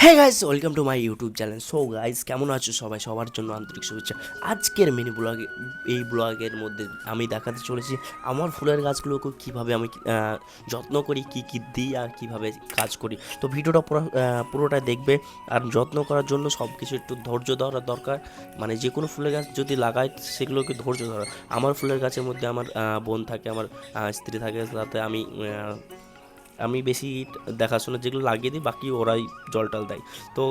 হ্যাঁ guys, welcome to my YouTube channel. So guys, কেমন আছো সবাই? সবার জন্য আন্তরিক শুভেচ্ছা। আজকের মিনি ব্লগে, এই ব্লগের মধ্যে আমি দেখাতে চলেছি আমার ফুলের গাছগুলোকে কীভাবে আমি যত্ন করি, কী কী দিই আর কীভাবে কাজ করি। তো ভিডিওটা পুরোটা দেখবে। আর যত্ন করার জন্য সব কিছু একটু ধৈর্য ধরা দরকার। মানে যে কোনো ফুলের গাছ যদি লাগাই সেগুলোকে ধৈর্য ধরা। আমার ফুলের গাছের মধ্যে আমার বোন থাকে, আমার স্ত্রী থাকে, তাতে আমি বেশি দেখাশোনা যেগুলো লাগিয়ে দিই, বাকি ওরাই জল টল দেয়। তো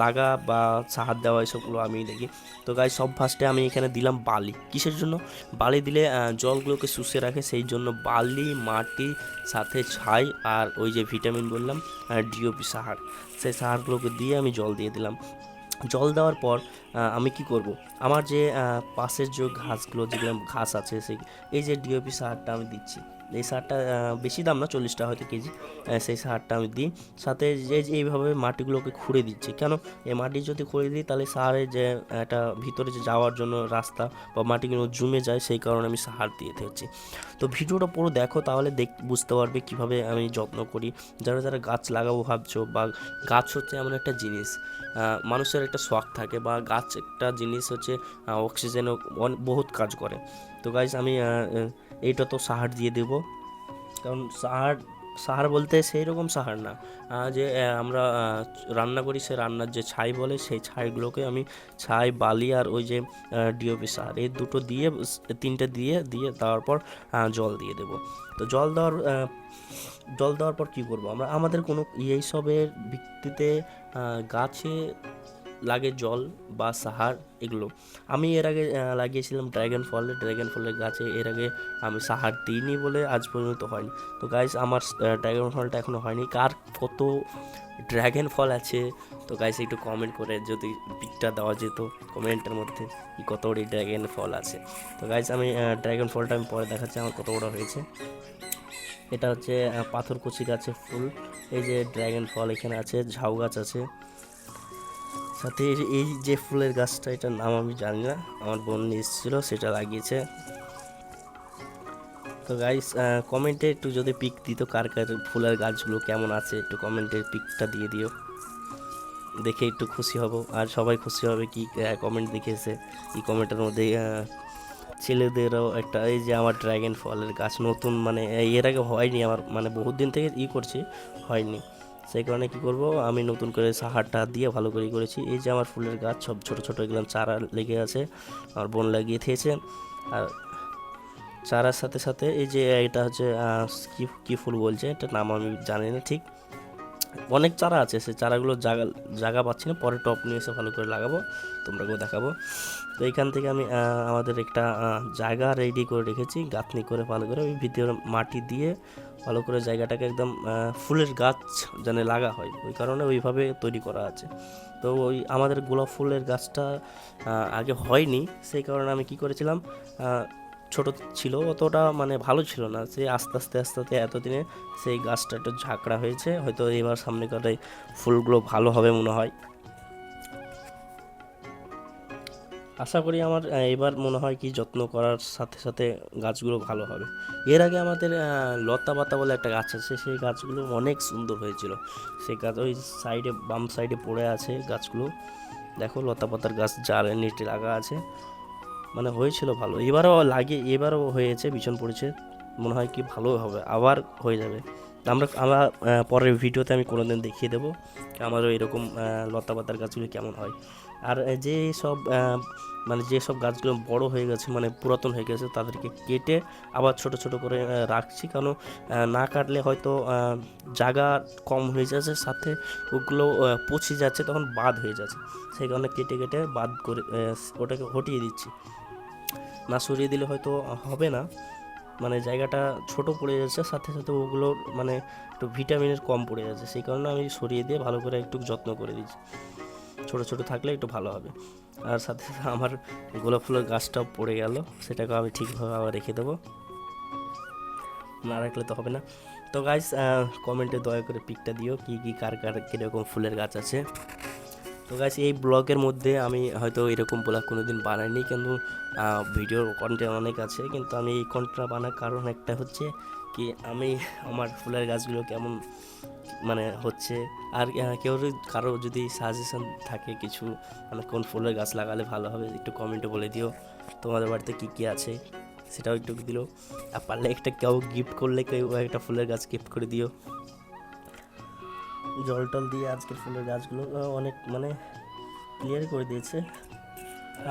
লাগা বা সাহার দেওয়া এসবগুলো আমি দেখি। তো গাছ সব ফার্স্টে আমি এখানে দিলাম বালি। কিসের জন্য? বালি দিলে জলগুলোকে শুষে রাখে, সেই জন্য বালি, মাটি, সাথে ছাই আর ওই যে ভিটামিন বললাম ডিওপি সাহার, সেই সাহারগুলোকে দিয়ে আমি জল দিয়ে দিলাম। জল দেওয়ার পর আমি কি করব, আমার যে পাশের যে ঘাসগুলো, যেগুলো ঘাস আছে, এই যে ডিওপি সারটা আমি দিচ্ছি। এই সারটা বেশি দাম না, 40 টাকা হয়তো কেজি। সেই সারটা আমি দিই, সাথে এইভাবে মাটিগুলোকে খুঁড়ে দিচ্ছি। কেন? এই মাটি যদি খুঁড়ে দিই তাহলে সারের যে একটা ভিতরে যে যাওয়ার জন্য রাস্তা বা মাটিগুলো জমে যায়, সেই কারণে আমি সার দিয়ে দিচ্ছি। তো ভিডিওটা পুরো দেখো, তাহলে বুঝতে পারবে কীভাবে আমি যত্ন করি। যারা যারা গাছ লাগাবো ভাবছো, বা গাছ হচ্ছে এমন একটা জিনিস, মানুষের একটা শখ থাকে, বা গাছ একটা জিনিস হচ্ছে অক্সিজেনও বহুত কাজ করে। তো গাইজ আমি এইটা তো সাহার দিয়ে দেবো। কারণ সাহার সাহার বলতে সেই রকম সাহার না, যে আমরা রান্না করি, সে রান্নার যে ছাই বলে, সেই ছাইগুলোকে আমি ছাই, বালি আর ওই যে ডিওপি সার, এই দুটো দিয়ে, তিনটে দিয়ে দিয়ে দেওয়ার পর জল দিয়ে দেবো। তো জল দেওয়ার পর কী করবো আমরা, আমাদের কোনো এইসবের ভিত্তিতে গাছে লাগে জল বা সাহার, এগুলো আমি এর আগে লাগিয়েছিলাম ড্র্যাগন ফলের গাছে। এর আগে আমি সাহার দিইনি বলে আজ পর্যন্ত হয়নি। তো গাইস, আমার ড্র্যাগন ফলটা এখনও হয়নি। কার কত ড্র্যাগন ফল আছে, তো গাইস একটু কমেন্ট করে যদি পিকটা দেওয়া যেত কমেন্টের মধ্যে, কি কত বড় ড্র্যাগন ফল আছে। তো গাইস, আমি ড্র্যাগন ফলটা আমি পরে দেখাচ্ছি আমার কত বড় হয়েছে। এটা হচ্ছে পাথরকুচি গাছের ফুল। এই যে ড্র্যাগন ফল এখানে আছে, ঝাউ গাছ আছে, সাথে এই যে ফুলের গাছটা, এটার নাম আমি জানি না, আমার বোন নিয়ে এসেছিলো, সেটা লাগিয়েছে। তো গাইস, কমেন্টে একটু যদি পিক দিত, কার কার ফুলের গাছগুলো কেমন আছে, একটু কমেন্টের পিকটা দিয়ে দিও, দেখে একটু খুশি হব। আর সবাই খুশি হবে কি কমেন্ট দেখেছে। এই কমেন্টের মধ্যে ছেলেদেরও একটা, এই যে আমার ড্র্যাগন ফলের গাছ নতুন, মানে এর আগে হয়নি আমার, মানে বহুত দিন থেকে করছি, হয়নি। সেই কারণে কি করব, আমি নতুন করে সাহারটা দিয়ে ভালো করে করেছি। এই যে আমার ফুলের গাছ সব ছোট ছোট এগুলো চারা লেগে আছে, আমার বোন লাগিয়ে দিয়েছে। আর চারার সাথে সাথে এই যে এটা হচ্ছে কি কি ফুল বলছে, এটা নাম আমি জানি না ঠিক। অনেক চারা আছে, সেই চারাগুলো জায়গা জায়গা পাচ্ছি না, পরে টপ নিয়ে এসে ভালো করে লাগাবো, তোমরাকেও দেখাবো। তো এইখান থেকে আমি আমাদের একটা জায়গা রেডি করে রেখেছি, গাঁথনি করে ভালো করে ওই ভিতরে মাটি দিয়ে ভালো করে জায়গাটাকে একদম ফুলের গাছ যেন লাগা হয়, ওই কারণে ওইভাবে তৈরি করা আছে। তো ওই আমাদের গোলাপ ফুলের গাছটা আগে হয়নি, সেই কারণে আমি কি করেছিলাম, ছোট ছিল, অতটা মানে ভালো ছিল না, সে আস্তে আস্তে আস্তে আস্তে এতদিনে সেই গাছটা একটু ঝাঁকড়া হয়েছে, হয়তো এবার সামনে কাটায় ফুলগুলো ভালো হবে মনে হয়। আশা করি আমার এবার মনে হয় কি যত্ন করার সাথে সাথে গাছগুলো ভালো হবে। এর আগে আমাদের লতা পাতা বলে একটা গাছ আছে, সেই গাছগুলো অনেক সুন্দর হয়েছিল। সেই গাছ ওই সাইডে, বাম সাইডে পড়ে আছে গাছগুলো, দেখো লতা পাতার গাছ জালে নেটে লাগা আছে, মানে হয়েছিল ভালো। এবারও হয়েছে, ভীষণ পড়েছে, মনে হয় কি ভালো হবে, আবার হয়ে যাবে। আমরা পরের ভিডিওতে আমি কোনোদিন দেখিয়ে দেবো আমারও এরকম লতা পাতার গাছগুলো কেমন হয়। আর যে সব মানে যেসব গাছগুলো বড় হয়ে গেছে, মানে পুরাতন হয়ে গেছে, তাদেরকে কেটে আবার ছোট ছোট করে রাখছি। কারণ না কাটলে হয়তো জায়গা কম হয়ে যাচ্ছে, সাথে ওগুলো পচে যাচ্ছে, তখন বাদ হয়ে যাচ্ছে। সেই কারণে কেটে কেটে বাদ করে ওটাকে হটিয়ে দিচ্ছি। না সরিয়ে দিলে হয়তো হবে না, মানে জায়গাটা ছোট পড়ে যাচ্ছে, সাথে সাথে ওগুলোর মানে একটু ভিটামিনের কম পড়ে যাচ্ছে, সেই কারণে আমি সরিয়ে দিয়ে ভালো করে একটু যত্ন করে দিচ্ছি। ছোট ছোট থাকলে একটু ভালো হবে। আর সাথে সাথে আমার গোলাপ ফুলের গাছটাও পড়ে গেল, সেটাকে আমি ঠিকভাবে আবার রেখে দেবো, না রাখলে তো হবে না। তো গাইস, কমেন্টে দয়া করে পিকটা দিও, কি কি কার কার কীরকম ফুলের গাছ আছে। তো গাইস, এই ব্লগের মধ্যে আমি হয়তো এরকম ব্লগ কোনো দিন বানাইনি, কিন্তু ভিডিওর কন্টেন্ট অনেক আছে, কিন্তু আমি এই কন্টেন্টটা বানার কারণ একটা হচ্ছে কি, আমি আমার ফুলের গাছগুলো কেমন মানে হচ্ছে। আর কেউ কারো যদি সাজেশন থাকে কিছু, মানে কোন ফুলের গাছ লাগালে ভালো হবে একটু কমেন্টে বলে দিও। তোমাদের বাড়িতে কী কী আছে সেটাও একটু দিলো। আর পারলে একটা কেউ গিফট করলে কেউ একটা ফুলের গাছ গিফট করে দিও। জল টল দিয়ে আজকের ফুলের গাছগুলো অনেক মানে ক্লিয়ার করে দিয়েছে।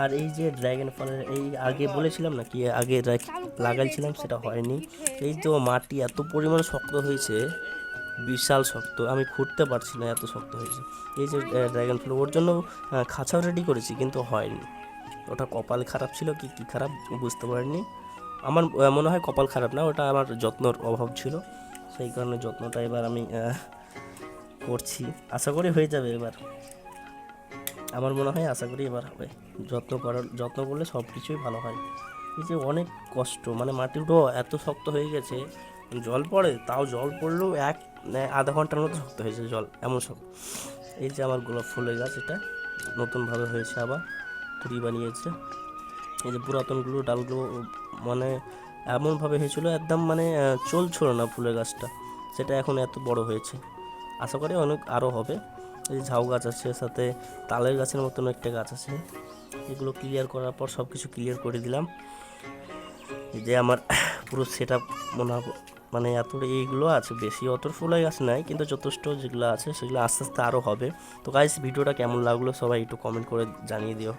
আর এই যে ড্র্যাগন ফলের এই আগে বলেছিলাম না কি আগে লাগাইছিলাম, সেটা হয়নি। এই তো মাটি এত পরিমাণে শক্ত হয়েছে, বিশাল শক্ত, আমি খুঁড়তে পারছি না, এত শক্ত হয়েছে। এই যে ড্র্যাগন ফল, ওর জন্য খাঁচাও রেডি করেছি কিন্তু হয়নি। ওটা কপাল খারাপ ছিল কি কী খারাপ বুঝতে পারিনি। আমার মনে হয় কপাল খারাপ না, ওটা আমার যত্নর অভাব ছিল, সেই কারণে যত্নটা এবার আমি করছি। আশা করি হয়ে যাবে এবার, আমার মনে হয় আশা করি এবার হবে। যত্ন করলে সব কিছুই ভালো হয়। এই যে অনেক কষ্ট, মানে মাটিগুলো এত শক্ত হয়ে গেছে, জল পড়ে তাও জল পড়লেও আধা ঘন্টার মতো শক্ত হয়েছে জল, এমন সব। এই যে আমার গোলাপ ফুলের গাছ, এটা নতুনভাবে হয়েছে, আবার কুড়ি বানিয়েছে। এই যে পুরাতনগুলো ডালগুলো মানে এমনভাবে হয়েছিল একদম মানে চলছিল না ফুলের গাছটা, সেটা এখন এত বড় হয়েছে। আশা করি অনেক আরও হবে। এই ঝাউ গাছ আছে, সাথে তালের গাছের মতন একটা গাছ আছে। এগুলো ক্লিয়ার করার পর সব কিছু ক্লিয়ার করে দিলাম। এই যে আমার পুরো সেট আপ মনে হয়, মানে এত এইগুলো আছে, বেশি অত ফুলের গাছ নাই কিন্তু যথেষ্ট যেগুলো আছে সেগুলো আস্তে আস্তে আরও হবে। তো গাইস, ভিডিওটা কেমন লাগলো সবাই একটু কমেন্ট করে জানিয়ে দিও।